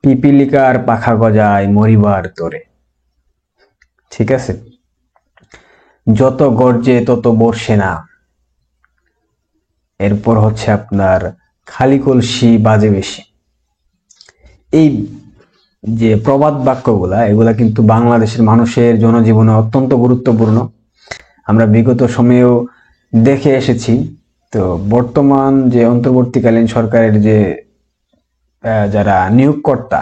পিপিলিকার পাখা গজায় মরিবার তরে। ঠিক আছে, যত গর্জে তত বর্ষে না। এরপর হচ্ছে আপনার খালি কলসি বাজে বেশি। এই যে প্রবাদ বাক্যগুলা, এগুলা কিন্তু বাংলাদেশের মানুষের জনজীবনে অত্যন্ত গুরুত্বপূর্ণ। আমরা বিগত সময়েও দেখে এসেছি। তো বর্তমান যে অন্তর্বর্তীকালীন সরকারের যে যারা নিয়োগকর্তা,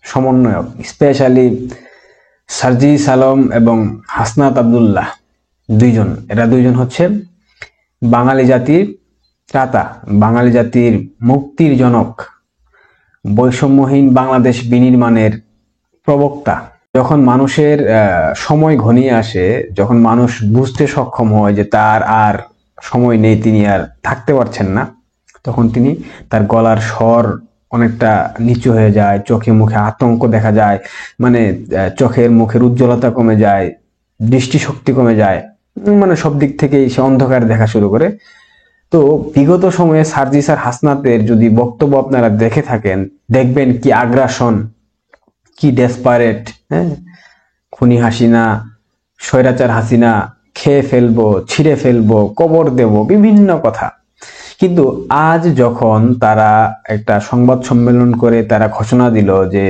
সমন্বয়ক, স্পেশালি সার্জিস আলম এবং হাসনাত আব্দুল্লাহ, এরা দুইজন হচ্ছে বাঙালি জাতির ত্রাতা, বাঙালি জাতির মুক্তির জনক, বৈষম্যহীন বাংলাদেশ বিনির্মাণের প্রবক্তা। যখন মানুষের সময় ঘনিয়ে আসে, যখন মানুষ বুঝতে সক্ষম হয় যে তার আর সময় নেই, তিনি আর থাকতে পারছেন না, তখন তিনি তার গলার স্বর অনেকটা নিচু হয়ে যায়, চোখে মুখে আতঙ্ক দেখা যায়, মানে চোখের মুখের উজ্জ্বলতা কমে যায়, দৃষ্টিশক্তি কমে যায়, মানে সব দিক থেকেই সে অন্ধকার দেখা শুরু করে। তো বিগত সময়ে সার্জিস আর হাসনাতের যদি বক্তব্য আপনারা দেখে থাকেন, দেখবেন কি আগ্রাসন, কি ডেসপারেট। খুনি হাসিনা, স্বৈরাচার হাসিনা, খেয়ে ফেলবো, ছিঁড়ে ফেলবো, কবর দেব, বিভিন্ন কথা। কিন্তু আজ যখন তারা একটা সংবাদ সম্মেলন করে তারা ঘোষণা দিল যে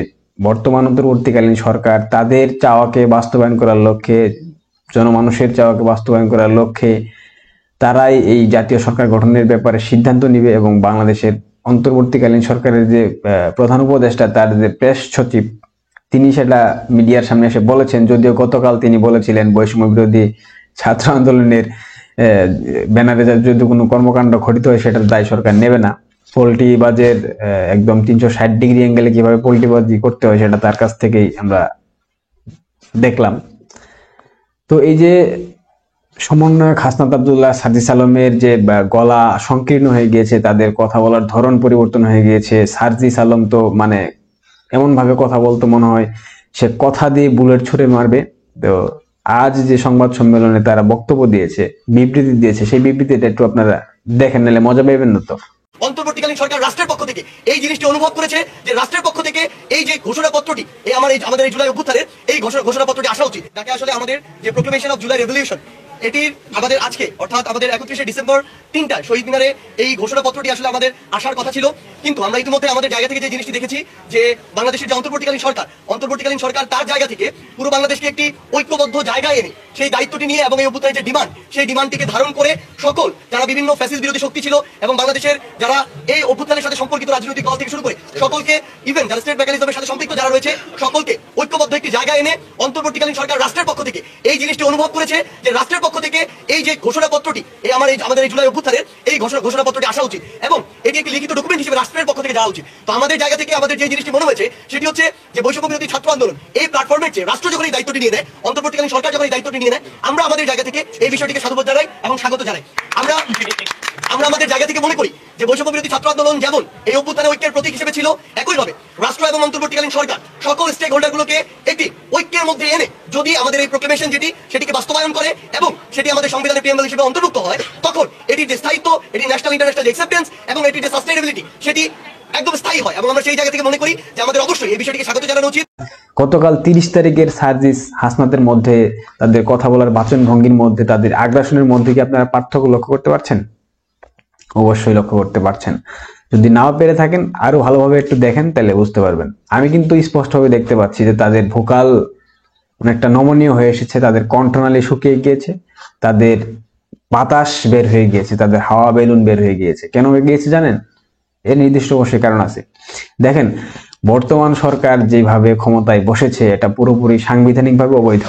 বর্তমান অন্তর্বর্তীকালীন সরকার তাদের চাওয়াকে বাস্তবায়ন করার লক্ষ্যে, জনমানুষের চাওয়াকে বাস্তবায়ন করার লক্ষ্যে তারাই এই জাতীয় সরকার গঠনের ব্যাপারে সিদ্ধান্ত নিবে, এবং বাংলাদেশের অন্তর্বর্তীকালীন সরকারের যে প্রধান উপদেষ্টা, তার যে প্রেস সচিব, তিনি সেটা মিডিয়ার সামনে এসে বলেছেন। যদিও গতকাল তিনি বলেছিলেন বৈষম্য বিরোধী ছাত্র আন্দোলনের ব্যানারে যদি কোনো কর্মকাণ্ড ঘটিত হয় সেটার দায় সরকার নেবে না। পোল্ট্রিবাজের একদম 360 ডিগ্রি অ্যাঙ্গেলে কিভাবে পোল্ট্রিবাজি করতে হয় সেটা তার কাছ থেকেই আমরা দেখলাম। তো এই যে সমন্বয়ক হাসনাত আব্দুল্লাহ, সার্জিস আলমের যে গলা সংকীর্ণ হয়ে গিয়েছে, তাদের কথা বলার ধরন পরিবর্তন হয়ে গিয়েছে। সার্জিস আলম তো মানে এমন ভাবে কথা বলতো মনে হয় সে কথা দিয়ে বুলেট ছুড়ে মারবে। তো আজ যে সংবাদ সম্মেলনে তারা বক্তব্য দিয়েছে, বিবৃতি দিয়েছে, সেই বিবৃতিটা একটু আপনারা দেখেন, নিলে মজা পাইবেন না। তো অন্তর্বর্তীকালীন সরকার রাষ্ট্রের পক্ষ থেকে এই জিনিসটি অনুভব করেছে যে রাষ্ট্রের পক্ষ থেকে এই যে ঘোষণাপত্রটি, আমাদের এই জুলাই অভ্যুত্থানের এই ঘোষণাপত্রটি আসা উচিত, যাকে আসলে আমাদের যে প্রোক্লেমেশন অফ জুলাই রেভলিউশন, এটির আমাদের আজকে অর্থাৎ আমাদের 31শে ডিসেম্বর 3টায় শহীদ মিনারে এই ঘোষণাপত্রটি আসলে আমাদের আসার কথা ছিল। কিন্তু আমরা ইতিমধ্যে আমাদের জায়গা থেকে যে জিনিসটি দেখেছি যে বাংলাদেশের যে অন্তর্বর্তীকালীন সরকার তার জায়গা থেকে পুরো বাংলাদেশকে একটি ঐক্যবদ্ধ জায়গায় এনে সেই দায়িত্বটি নিয়ে এবং এই অভ্যুত্থানের যে ডিমান্ড, সেই ডিমান্ডটিকে ধারণ করে সকল যারা বিভিন্ন ফ্যাসিস্ট বিরোধী শক্তি ছিল এবং বাংলাদেশের যারা এই অভ্যুত্থানের সাথে সম্পর্কিত রাজনৈতিক দল থেকে শুরু করে সকলকে, ইভেন যারা স্টেট মেকানিজমের সাথে সম্পৃক্ত যারা রয়েছে, সকলকে ঐক্যবদ্ধ একটি জায়গায় এনে অন্তর্বর্তীকালীন সরকার রাষ্ট্রের পক্ষ থেকে এই জিনিসটি অনুভব করেছে যে রাষ্ট্রের পক্ষ থেকে এই যে ঘোষণাপত্রটি, আমাদের এই জুলাই অভ্যুত্থানের এই ঘোষণাপত্রটি আসা উচিত এবং এটি একটি লিখিত ডকুমেন্ট হিসেবে রাষ্ট্রের পক্ষ থেকে যাওয়া উচিত। তো আমাদের জায়গা থেকে আমাদের যে জিনিসটি মনে হয়েছে সেটি হচ্ছে যে বৈষম্য বিরোধী ছাত্র আন্দোলন এই প্ল্যাটফর্মের চেয়ে রাষ্ট্র যখন এই দায়িত্বটি নিয়ে নেয়, অন্তর্বর্তীকালীন সরকার যখন এই দায়িত্বটি নিয়ে নেয়, আমরা আমাদের জায়গা থেকে এই বিষয়টিকে সাধুবাদ জানাই এবং স্বাগত জানাই। আমরা আমাদের জায়গা থেকে মনে করি যে বৈষম্য বিরোধী ছাত্র আন্দোলন যেমন এই অভ্যুত্থানে ঐক্যের প্রতীক হিসেবে ছিল, একইভাবে রাষ্ট্র এবং অন্তর্বর্তীকালীন সরকার সকল স্টেক হোল্ডারগুলোকে একটি ঐক্যের মধ্যে এনে যদি আমাদের এই প্রোক্লেমেশন সেটিকে বাস্তবায়ন করে এবং সেটি আমাদের সংবিধানের প্রিয়াম্বল হিসেবে অন্তর্ভুক্ত হয়, তখন এটির যে স্থায়িত্ব, এটি ন্যাশনাল ইন্টারন্যাশনাল অ্যাকসেপ্টেন্স এবং এটির যে সাস্টেইনেবিলিটি সেটি একদম স্থায়ী হয়। এবং আমরা সেই জায়গা থেকে মনে করি যে আমাদের অবশ্যই এই বিষয়টিকে স্বাগত জানানো উচিত। গতকাল 30 তারিখের সার্জিস হাসনাতের মধ্যে, তাদের কথা বলার বাচন ভঙ্গির মধ্যে, তাদের আগ্রাসনের মধ্যে কি আপনারা পার্থক্য লক্ষ্য করতে পারছেন? অবশ্যই লক্ষ্য করতে পারছেন। যদি নাও পেরে থাকেন আরো ভালোভাবে একটু দেখেন, তাহলে বুঝতে পারবেন। আমি কিন্তু স্পষ্টভাবে দেখতে পাচ্ছি যে তাদের ভোকাল অনেকটা নমনীয় হয়ে এসেছে, তাদের কণ্ঠনালী শুকিয়ে গিয়েছে, তাদের বাতাস বের হয়ে গিয়েছে, তাদের হাওয়া বেলুন বের হয়ে গিয়েছে। কেন হয়ে গিয়েছে জানেন? এর নির্দিষ্ট অবশ্যই কারণ আছে। দেখেন, বর্তমান সরকার যেভাবে ক্ষমতায় বসেছে এটা পুরোপুরি সাংবিধানিকভাবে অবৈধ,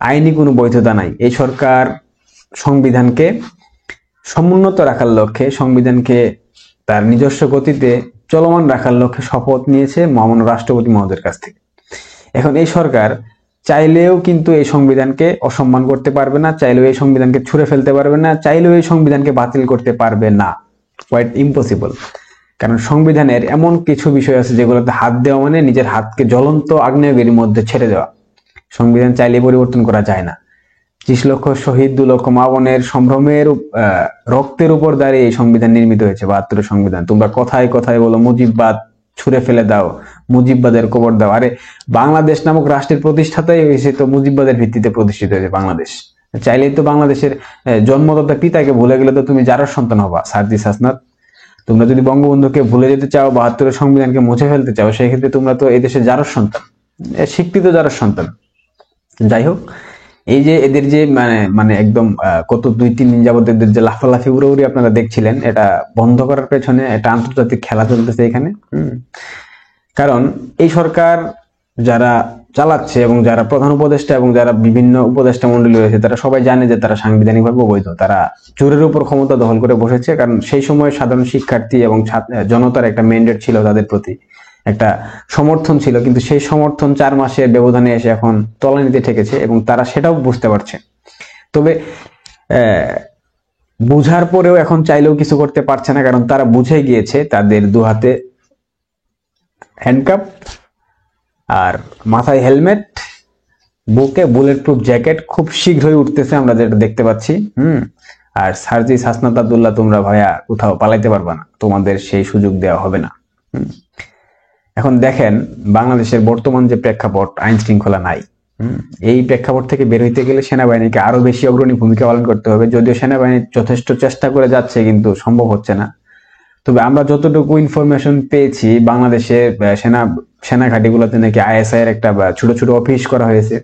আইনি কোনো বৈধতা নাই। এই সরকার সংবিধানকে সমুন্নত রাখার লক্ষ্যে, সংবিধানকে তার নিজস্ব গতিতে চলমান রাখার লক্ষ্যে শপথ নিয়েছে মহামান্য রাষ্ট্রপতি মহোদয়ের কাছ থেকে। এখন এই সরকার চাইলেও কিন্তু এই সংবিধানকে অসম্মান করতে পারবে না, চাইলেও এই সংবিধানকে ছুঁড়ে ফেলতে পারবে না, চাইলেও এই সংবিধানকে বাতিল করতে পারবে না। Quite impossible. কারণ সংবিধানের এমন কিছু বিষয় আছে যেগুলোতে হাত দেওয়া মানে নিজের হাতকে জ্বলন্ত আগ্নেয়গিরির মধ্যে ছেড়ে দেওয়া। সংবিধান চাইলে পরিবর্তন করা যায় না। 30 লক্ষ শহীদ, 2 লক্ষ মা বোনের সম্ভ্রমের রক্তের উপর দাঁড়িয়ে এই সংবিধান নির্মিত হয়েছে। 72 সংবিধান। তোমরা কথায় কথায় বলো মুজিববাদ, ছুঁড়ে ফেলে দাও, মুজিববাদের কবর দেওয়া। আরে বাংলাদেশ নামক রাষ্ট্রের প্রতিষ্ঠাতাই হয়েছে তো মুজিববাদের ভিত্তিতে প্রতিষ্ঠিত হয়েছে বাংলাদেশ। চাইলেই তো বাংলাদেশের জন্মদাতা পিতাকে ভুলে গেলে তো তুমি যারার সন্তান হবা সার্জিস হাসনাত। তোমরা যদি বঙ্গবন্ধুকে ভুলে যেতে চাও, 72-এর সংবিধানকে মুছে ফেলতে চাও, সেই ক্ষেত্রে তোমরা তো এই দেশের যারার সন্তান, স্বীকৃত যারার সন্তান। যাই হোক, এই যে এদের যে মানে একদম কত 2-3 দিন যাবত এদের যে লাফালাফি উড়াউড়ি আপনারা দেখছিলেন, এটা বন্ধ করার পেছনে একটা আন্তর্জাতিক খেলা চলতেছে এখানে। কারণ এই সরকার যারা চালাচ্ছে এবং যারা প্রধান উপদেষ্টা এবং যারা বিভিন্ন উপদেষ্টা মন্ডলী রয়েছে, তারা সবাই জানে যে তারা সাংবিধানিকভাবে অবৈধ। তারা জোরের উপর ক্ষমতা দখল করে বসেছে। কারণ সেই সময় সাধারণ শিক্ষার্থী এবং জনতার একটা ম্যান্ডেট ছিল, তাদের প্রতি একটা সমর্থন ছিল, কিন্তু সেই সমর্থন 4 মাসের ব্যবধানে এসে এখন তলানিতে ঠেকেছে এবং তারা সেটাও বুঝতে পারছে। তবে বুঝার পরেও এখন চাইলেও কিছু করতে পারছে না, কারণ তারা বুঝে গিয়েছে তাদের 2 হাতে হ্যান্ডকাপ আর মাথায় হেলমেট, বুকে বুলেট প্রুফ জ্যাকেট খুব শীঘ্রই উঠতেছে, আমরা যেটা দেখতে পাচ্ছি। আর সার্জিস হাসনাত আব্দুল্লাহ, তোমরা ভাইয়া কোথাও পালাইতে পারবা না, তোমাদের সেই সুযোগ দেওয়া হবে না। এখন দেখেন বাংলাদেশের বর্তমান যে প্রেক্ষাপট, আইন শৃঙ্খলা নাই। এই প্রেক্ষাপট থেকে বের হইতে গেলে সেনাবাহিনীকে আরো বেশি অগ্রণী ভূমিকা পালন করতে হবে। যদিও সেনাবাহিনী যথেষ্ট চেষ্টা করে যাচ্ছে, কিন্তু সম্ভব হচ্ছে না। তবে আমরা যতটুকু ইনফরমেশন পেয়েছি, বাংলাদেশের সেনা ঘাঁটিগুলোতে নাকি আইএসআই এর একটা ছোট ছোট অফিস করা হয়েছে।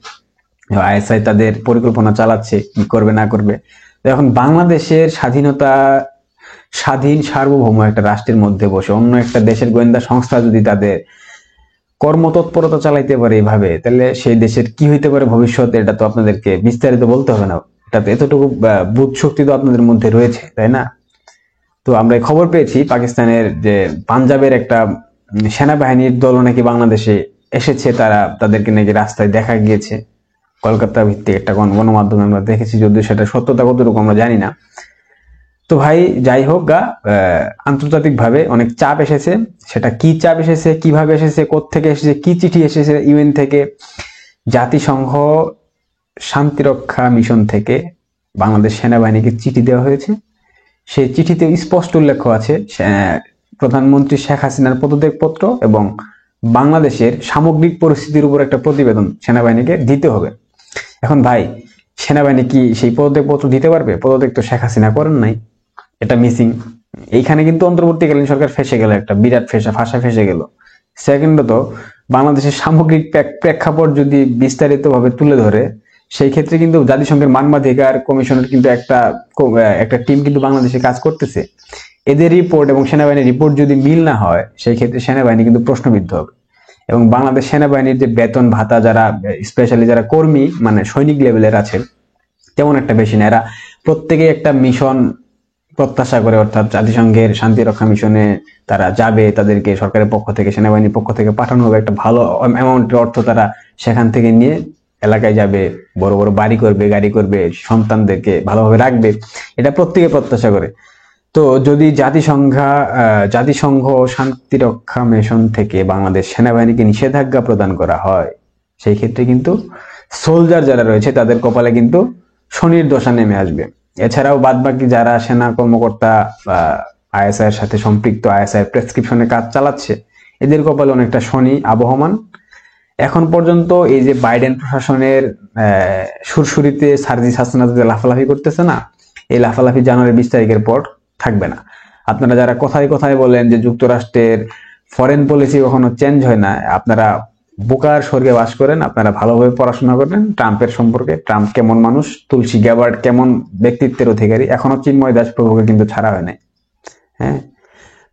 আইএসআই তাদের পরিকল্পনা চালাচ্ছে কি করবে না করবে। এখন বাংলাদেশের স্বাধীন সার্বভৌম একটা রাষ্ট্রের মধ্যে বসে অন্য একটা দেশের গোয়েন্দা সংস্থা যদি তাদের কর্মতৎপরতা চালাইতে পারে এইভাবে, তাহলে সেই দেশের কি হইতে পারে ভবিষ্যতে, এটা তো আপনাদেরকে বিস্তারিত বলতে হবে না। এটা তো এতটুকু বুধ শক্তি তো আপনাদের মধ্যে রয়েছে, তাই না? তো আমরা খবর পেয়েছি পাকিস্তানের যে পাঞ্জাবের একটা সেনাবাহিনীর দল নাকি বাংলাদেশে এসেছে, তাদেরকে নাকি রাস্তায় দেখা গিয়েছে। কলকাতা ভিত্তিক একটা গণমাধ্যমে আমরা দেখেছি, যদিও সেটা সত্যতা কতটুকু আমরা জানি না। তো ভাই যাই হোক গা, আন্তর্জাতিক ভাবে অনেক চাপ এসেছে। সেটা কি চাপ এসেছে, কিভাবে এসেছে, কোত্থেকে এসেছে, কি চিঠি এসেছে, ইউএন থেকে, জাতিসংঘ শান্তিরক্ষা মিশন থেকে বাংলাদেশ সেনাবাহিনীকে চিঠি দেওয়া হয়েছে। সেই চিঠিতে স্পষ্ট উল্লেখ আছে প্রধানমন্ত্রী শেখ হাসিনার পদত্যাগপত্র এবং বাংলাদেশের সামগ্রিক পরিস্থিতির উপর একটা প্রতিবেদন সেনাবাহিনীকে দিতে হবে। এখন ভাই, সেনাবাহিনী কি সেই পদত্যাগপত্র দিতে পারবে? পদত্যাগ তো শেখ হাসিনা করেন নাই, এটা মিসিং। এইখানে কিন্তু অন্তর্বর্তীকালীন সরকার ফেসে গেল, একটা বিরাট ফাঁসা ফেসে গেল। সেকেন্ডত, বাংলাদেশের সামগ্রিক প্রেক্ষাপট যদি বিস্তারিতভাবে তুলে ধরে, সেই ক্ষেত্রে কিন্তু জাতিসংঘের মানবাধিকার কমিশনের কিন্তু একটা টিম কিন্তু বাংলাদেশে কাজ করতেছে। এদের রিপোর্ট এবং সেনাবাহিনীর রিপোর্ট যদি মিল না হয়, সেই ক্ষেত্রে সেনাবাহিনী কিন্তু প্রশ্নবিদ্ধ হবে। এবং বাংলাদেশ সেনাবাহিনীর যে বেতন ভাতা, যারা স্পেশালি যারা কর্মী মানে সৈনিক লেভেলের আছে, তেমন একটা বেশি না। এরা প্রত্যেকেই একটা মিশন প্রত্যাশা করে, অর্থাৎ জাতিসংঘের শান্তিরক্ষা মিশনে তারা যাবে, তাদেরকে সরকারের পক্ষ থেকে, সেনাবাহিনীর পক্ষ থেকে পাঠানো হবে একটা ভালো অ্যামাউন্টের অর্থ, তারা সেখান থেকে নিয়ে এলাকায় যাবে, বড় বড় বাড়ি করবে, গাড়ি করবে, সন্তানদেরকে ভালোভাবে রাখবে, এটা প্রত্যেকে প্রত্যাশা করে। তো যদি জাতিসংঘ শান্তিরক্ষা মিশন থেকে বাংলাদেশ সেনাবাহিনীকে নিষেধাজ্ঞা প্রদান করা হয়, সেই ক্ষেত্রে কিন্তু সোলজার যারা রয়েছে তাদের কপালে কিন্তু শনির দশা নেমে আসবে। এছাড়াও বাদবাকি যারা সেনা কর্মকর্তা আইএসআই এর সাথে সম্পৃক্ত, আইএসআই প্রেসক্রিপশনে কাজ চালাচ্ছে, এদের কপালে অনেকটা শনি আবহমান। এখন পর্যন্ত এই যে বাইডেন প্রশাসনের সুরসুরিতে সার্জিস হাসনাত লাফালাফি করতেছে না, এই লাফালাফি জানুয়ারি 20 তারিখের পর থাকবে না। আপনারা যারা কথায় কথায় বলেন যে যুক্তরাষ্ট্রের ফরেন পলিসি কখনো চেঞ্জ হয় না, আপনারা বোকার স্বর্গে বাস করেন। আপনারা ভালোভাবে পড়াশোনা করবেন ট্রাম্পের সম্পর্কে, ট্রাম্প কেমন মানুষ, তুলসী গ্যাবার্ড কেমন ব্যক্তিত্বের অধিকারী, এখনো চিন্ময় দাস প্রভুকে কিন্তু ছাড়া হয় নাই। হ্যাঁ,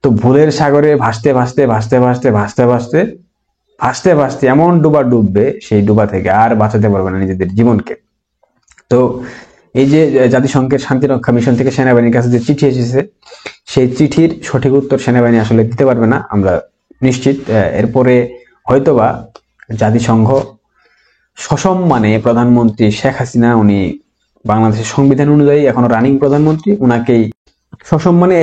তো ভুলের সাগরে ভাসতে ভাসতে ভাসতে ভাসতে ভাসতে ভাসতে ভাসতে ভাসতে এমন ডুবা ডুববে, সেই ডুবা থেকে আর বাঁচাতে পারবে না নিজেদের জীবনকে। তো এই যে জাতিসংঘের শান্তিরক্ষা মিশন থেকে সেনাবাহিনীর কাছে যে চিঠি এসেছে, সেই চিঠির সঠিক উত্তর সেনাবাহিনী আসলে দিতে পারবে না, আমরা নিশ্চিত। এরপরে হয়তোবা জাতিসংঘ সসম্মানে প্রধানমন্ত্রী শেখ হাসিনা, উনি বাংলাদেশের সংবিধান অনুযায়ী এখনো রানিং প্রধানমন্ত্রী, উনাকেই সসম্মানে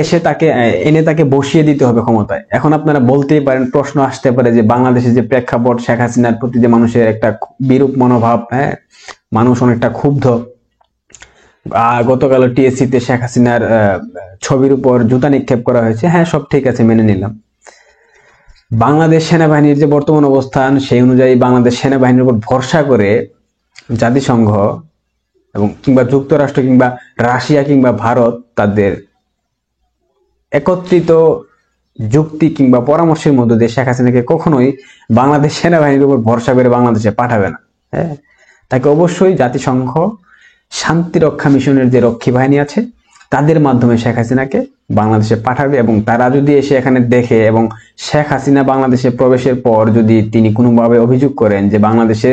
এনে তাকে বসিয়ে দিতে হবে ক্ষমতায়। এখন আপনারা বলতেই পারেন, প্রশ্ন আসতে পারে যে বাংলাদেশের যে প্রেক্ষাপট, শেখ হাসিনার প্রতি যে মানুষের একটা বিরূপ মনোভাব, মানুষ অনেকটা ক্ষুব্ধ। গতকাল টিএসসি তে শেখ হাসিনার ছবির উপর জুতা নিক্ষেপ করা হয়েছে, হ্যাঁ সব ঠিক আছে, মেনে নিলাম। বাংলাদেশ সেনাবাহিনীর যে বর্তমান অবস্থান সেই অনুযায়ী বাংলাদেশ সেনাবাহিনীর উপর ভরসা করে জাতিসংঘ এবং কিংবা যুক্তরাষ্ট্র কিংবা রাশিয়া কিংবা ভারত তাদের একত্রিত যুক্তি কিংবা পরামর্শের মধ্যে দিয়ে শেখ হাসিনাকে কখনোই বাংলাদেশ সেনাবাহিনীর উপর ভরসা করে বাংলাদেশে পাঠাবে না। হ্যাঁ, তাকে অবশ্যই জাতিসংঘ শান্তিরক্ষা মিশনের যে রক্ষী বাহিনী আছে তাদের মাধ্যমে শেখ হাসিনাকে বাংলাদেশে পাঠাবে, এবং তারা যদি এসে এখানে দেখে এবং শেখ হাসিনা বাংলাদেশে প্রবেশের পর যদি তিনি কোনোভাবে অভিযোগ করেন যে বাংলাদেশে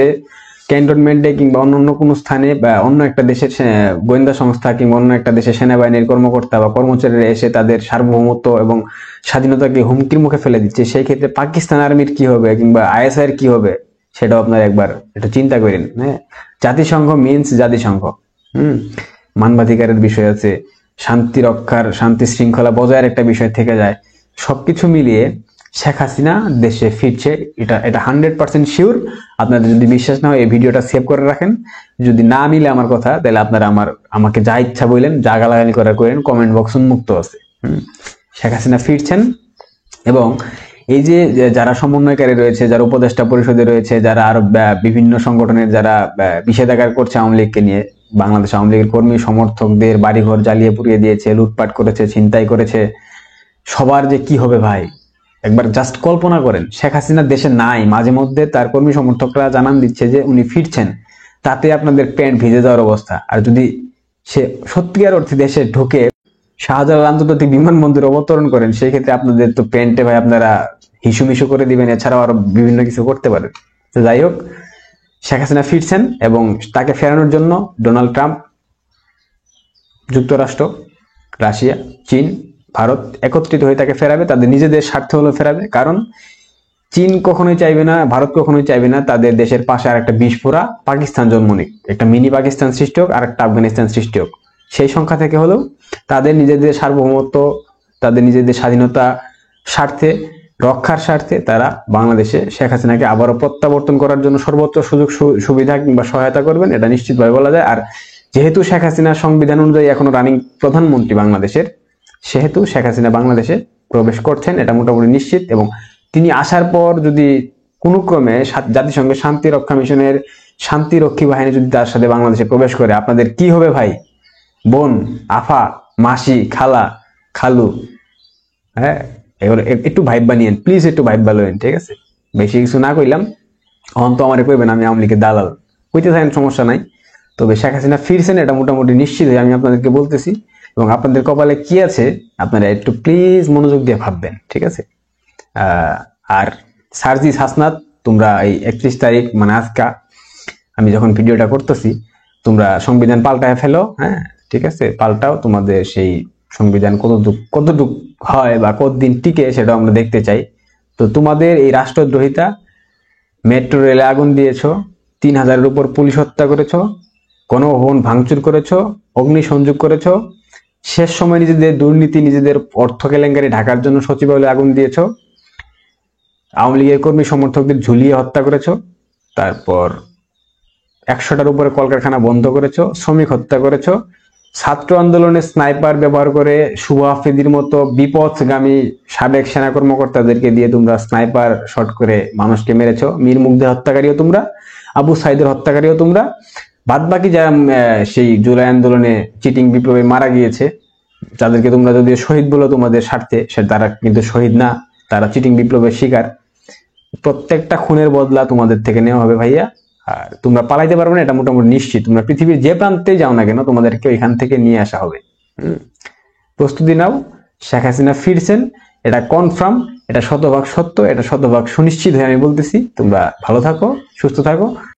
ক্যান্টনমেন্টে কিংবা অন্য কোনো স্থানে বা অন্য একটা দেশের গোয়েন্দা সংস্থা কিংবা অন্য একটা দেশের সেনাবাহিনীর কর্মকর্তা বা কর্মচারীরা এসে তাদের সার্বভৌমত্ব এবং স্বাধীনতাকে হুমকির মুখে ফেলে দিচ্ছে, সেই ক্ষেত্রে পাকিস্তান আর্মির কি হবে কিংবা আইএসআই এর কি হবে সেটাও আপনারা একবার একটু চিন্তা করেন। হ্যাঁ, জাতিসংঘ মিন্স জাতিসংঘ। মানবাধিকারের বিষয় আছে, শান্তি রক্ষার, শান্তি শৃঙ্খলা বজায়ের একটা বিষয় থেকে যায়। সবকিছু মিলিয়ে শেখ হাসিনা দেশে ফিরছে, এটা 100% শিওর। আপনাদের যদি বিশ্বাস না হয় এই ভিডিওটা সেভ করে রাখেন। যদি না মিলে আমার কথা তাহলে আপনারা আমাকে যা ইচ্ছা বললেন, যা গালাগালি করেন, কমেন্ট বক্স উন্মুক্ত আছে। শেখ হাসিনা ফিরছেন, এবং এই যে যারা সমন্বয়কারী রয়েছে, যারা উপদেষ্টা পরিষদে রয়েছে, যারা আরো বিভিন্ন সংগঠনের যারা নিষেধাজ্ঞা করছে আওয়ামী লীগকে নিয়ে, বাংলাদেশ আওয়ামী লীগের কর্মী সমর্থকদের বাড়িঘর জ্বালিয়ে পুড়িয়ে দিয়েছে, লুটপাট করেছে, ছিনতাই করেছে, সবার যে কি হবে ভাই একবার জাস্ট কল্পনা করেন। শেখ হাসিনা দেশে নাই, মাঝে মধ্যে তার কর্মী সমর্থকরা জানান দিচ্ছে যে উনি ফিরছেন, তাতে আপনাদের প্যান্ট ভিজে যাওয়ার অবস্থা। আর যদি সে সত্যিকার অর্থে দেশে ঢুকে শাহজালাল আন্তর্জাতিক বিমানবন্দরে অবতরণ করেন, সেই ক্ষেত্রে আপনাদের তো প্যান্টে ভাই আপনারা হিসুমিশু করে দিবেন, এছাড়াও আরো বিভিন্ন কিছু করতে পারেন। তো যাই হোক, শেখ হাসিনা ফিরছেন এবং তাকে ফেরানোর জন্য ডোনাল্ড ট্রাম্প, যুক্তরাষ্ট্র, রাশিয়া, চীন, ভারত একত্রিত হয়ে তাকে ফেরাবে, তাদের নিজেদের স্বার্থ হলো ফেরাবে। কারণ চীন কখনোই চাইবে না, ভারত কখনোই চাইবে না তাদের দেশের পাশে আর একটা বিস্ফোরা পাকিস্তান জন্ম নিক, একটা মিনি পাকিস্তান সৃষ্টি হোক, আর একটা আফগানিস্তান সৃষ্টি হোক। সেই সংখ্যা থেকে হলেও তাদের নিজেদের সার্বভৌমত্ব, তাদের নিজেদের স্বাধীনতা স্বার্থে, রক্ষার স্বার্থে তারা বাংলাদেশে শেখ হাসিনাকে আবারও প্রত্যাবর্তন করার জন্য সর্বোচ্চ সুযোগ সুবিধা কিংবা সহায়তা করবেন, এটা নিশ্চিতভাবে বলা যায়। আর যেহেতু শেখ হাসিনা সংবিধান অনুযায়ী এখনো রানিং প্রধানমন্ত্রী বাংলাদেশের, সেহেতু শেখ হাসিনা বাংলাদেশে প্রবেশ করছেন, এটা মোটামুটি নিশ্চিত। এবং তিনি আসার পর যদি কোনো ক্রমে জাতিসংঘের শান্তি রক্ষা মিশনের শান্তিরক্ষী বাহিনী যদি তার সাথে বাংলাদেশে প্রবেশ করে, আপনাদের কি হবে ভাই? বোন, আফা, মাসি, খালা, খালু, হ্যাঁ, এবার একটু ভাইব বানিয়েন প্লিজ, একটু ভাইব বানিয়েন, ঠিক আছে? বেশি কিছু না কইলাম, অহন তো আমারে কইবেন আমি আওয়ামী লীগের দালাল, কইতে থাকেন, সমস্যা নাই। তবে শেখ হাসিনা ফিরছেন এটা মোটামুটি নিশ্চিত হয়ে আমি আপনাদেরকে বলতেছি, এবং আপনাদের কপালে কি আছে আপনারা একটু প্লিজ মনোযোগ দিয়ে ভাববেন, ঠিক আছে? আর সার্জিস হাসনাত, তোমরা এই 31 তারিখ মানে আজকা আমি যখন ভিডিওটা করতেছি, তোমরা সংবিধান পাল্টায় ফেলো, হ্যাঁ ঠিক আছে, পাল্টাও। তোমাদের সেই সংবিধান কতটুক হয় বা কতদিন টিকে সেটা আমরা দেখতে চাই। তো তোমাদের এই রাষ্ট্রদ্রোহিতা, মেট্রো রেলে আগুন দিয়েছো, 3000-এর উপর পুলিশ হত্যা করেছো, গণভবন ভাঙচুর করেছো, অগ্নিসংযোগ করেছো, শেষ সময় নিজেদের দুর্নীতি, নিজেদের অর্থ কেলেঙ্কারি ঢাকার জন্য সচিবালয়ে আগুন দিয়েছো, আওয়ামী লীগের কর্মী সমর্থকদের ঝুলিয়ে হত্যা করেছো, তারপর 100টার উপরে কলকারখানা বন্ধ করেছো, শ্রমিক হত্যা করেছো, ছাত্র আন্দোলনে স্নাইপার ব্যবহার করে শুভ আফ্রিদির মতো বিপথগামী সাবেক সেনা কর্মকর্তাদেরকে দিয়ে তোমরা স্নাইপার শট করে মানুষকে মেরেছো, মীর মুগ্ধের হত্যাকারীও তোমরা, আবু সাইদের হত্যাকারীও তোমরা, বাদ বাকি যারা সেই জুলাই আন্দোলনে চিটিং বিপ্লবে মারা গিয়েছে তাদেরকে তোমরা যদি শহীদ বলো তোমাদের স্বার্থে, সে তারা কিন্তু শহীদ না, তারা চিটিং বিপ্লবের শিকার। প্রত্যেকটা খুনের বদলা তোমাদের থেকে নেওয়া হবে ভাইয়া, আর তোমরা পালাইতে পারবে না এটা মোটামুটি নিশ্চিত। তোমরা পৃথিবীর যে প্রান্তে যাও না কেন তোমাদেরকে এখান থেকে নিয়ে আসা হবে। প্রস্তুতি নাও, শেখ হাসিনা ফিরছেন, এটা কনফার্ম, এটা 100% সত্য, এটা 100% সুনিশ্চিত হয়ে আমি বলতেছি। তোমরা ভালো থাকো, সুস্থ থাকো।